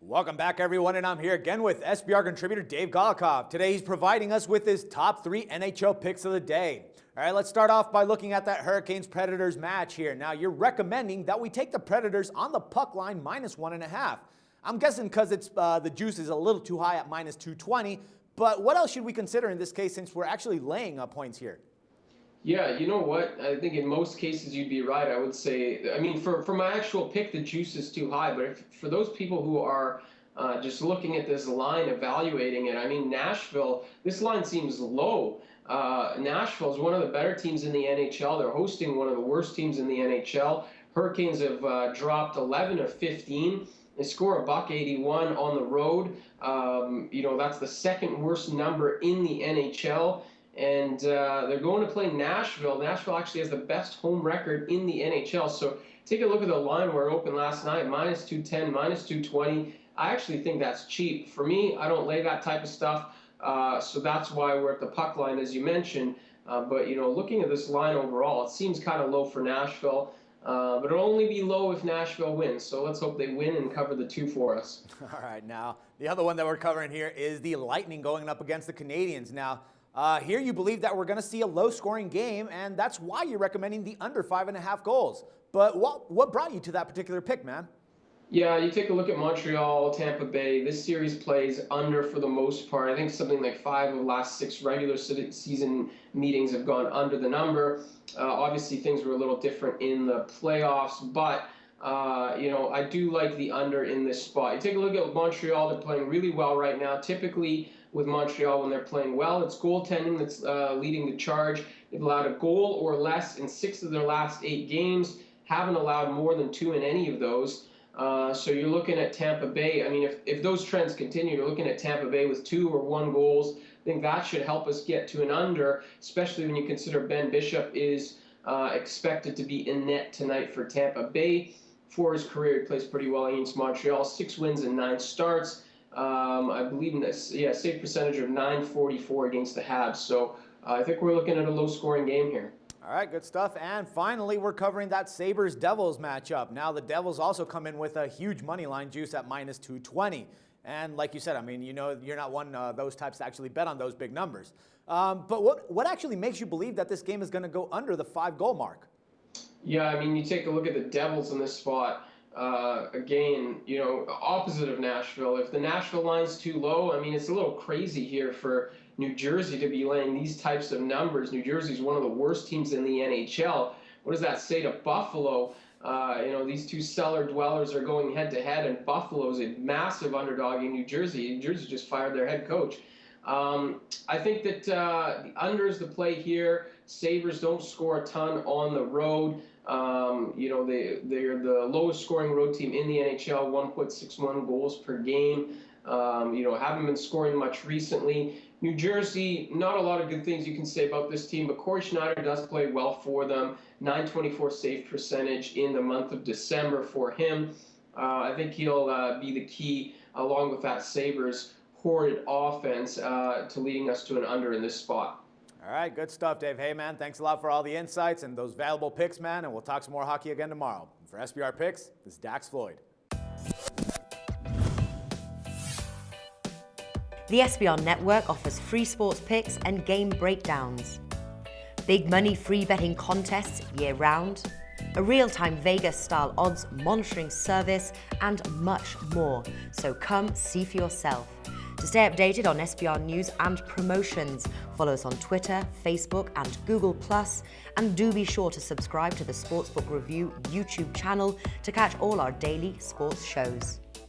Welcome back, everyone, and I'm here again with SBR contributor Dave Golakov. Today, he's providing us with his top 3 NHL picks of the day. All right, let's start off by looking at that Hurricanes-Predators match here. Now, you're recommending that we take the Predators on the puck line -1.5. I'm guessing because it's the juice is a little too high at -220, but what else should we consider in this case since we're actually laying points here? Yeah, you know what? I think in most cases you'd be right. I would say, I mean, for my actual pick, the juice is too high. But for those people who are just looking at this line, evaluating it, I mean, Nashville, this line seems low. Nashville is one of the better teams in the NHL. They're hosting one of the worst teams in the NHL. Hurricanes have dropped 11 of 15. They score $1.81 on the road. That's the second worst number in the NHL. And they're going to play Nashville. Nashville actually has the best home record in the NHL. So take a look at the line where it opened last night, -210, -220. I actually think that's cheap. For me, I don't lay that type of stuff. So that's why we're at the puck line, as you mentioned. But looking at this line overall, it seems kind of low for Nashville. But it'll only be low if Nashville wins. So let's hope they win and cover the 2 for us. All right, now, the other one that we're covering here is the Lightning going up against the Canadiens. Now, here you believe that we're going to see a low-scoring game, and that's why you're recommending the under 5.5 goals. But what brought you to that particular pick, man? Yeah, you take a look at Montreal, Tampa Bay. This series plays under for the most part. I think something like 5 of the last 6 regular season meetings have gone under the number. Obviously, things were a little different in the playoffs, but I do like the under in this spot. You take a look at Montreal, they're playing really well right now. Typically, with Montreal, when they're playing well, it's goaltending that's leading the charge. They've allowed a goal or less in 6 of their last 8 games, haven't allowed more than 2 in any of those. So you're looking at Tampa Bay. I mean, if those trends continue, you're looking at Tampa Bay with 2 or 1 goals. I think that should help us get to an under, especially when you consider Ben Bishop is expected to be in net tonight for Tampa Bay. For his career, he plays pretty well against Montreal. 6 wins and 9 starts. I believe in this, save percentage of .944 against the Habs. So I think we're looking at a low-scoring game here. All right, good stuff. And finally, we're covering that Sabres-Devils matchup. Now, the Devils also come in with a huge money line juice at -220. And like you said, I mean, you're not one of those types to actually bet on those big numbers. But what actually makes you believe that this game is going to go under the 5-goal mark? Yeah, I mean, you take a look at the Devils in this spot. Again, opposite of Nashville. If the Nashville line's too low, I mean, it's a little crazy here for New Jersey to be laying these types of numbers. New Jersey's one of the worst teams in the NHL. What does that say to Buffalo? These 2 cellar dwellers are going head-to-head, and Buffalo's a massive underdog in New Jersey. New Jersey just fired their head coach. I think that the under is the play here. Sabres don't score a ton on the road. They're the lowest scoring road team in the NHL, 1.61 goals per game. Haven't been scoring much recently. New Jersey, not a lot of good things you can say about this team, but Corey Schneider does play well for them. .924 save percentage in the month of December for him. I think he'll be the key, along with that Sabres horrid offense, to leading us to an under in this spot. All right, good stuff, Dave. Hey, man, thanks a lot for all the insights and those valuable picks, man, and we'll talk some more hockey again tomorrow. For SBR Picks, this is Dax Floyd. The SBR Network offers free sports picks and game breakdowns, big money free betting contests year-round, a real-time Vegas-style odds monitoring service, and much more. So come see for yourself. To stay updated on SBR news and promotions, follow us on Twitter, Facebook, and Google+, and do be sure to subscribe to the Sportsbook Review YouTube channel to catch all our daily sports shows.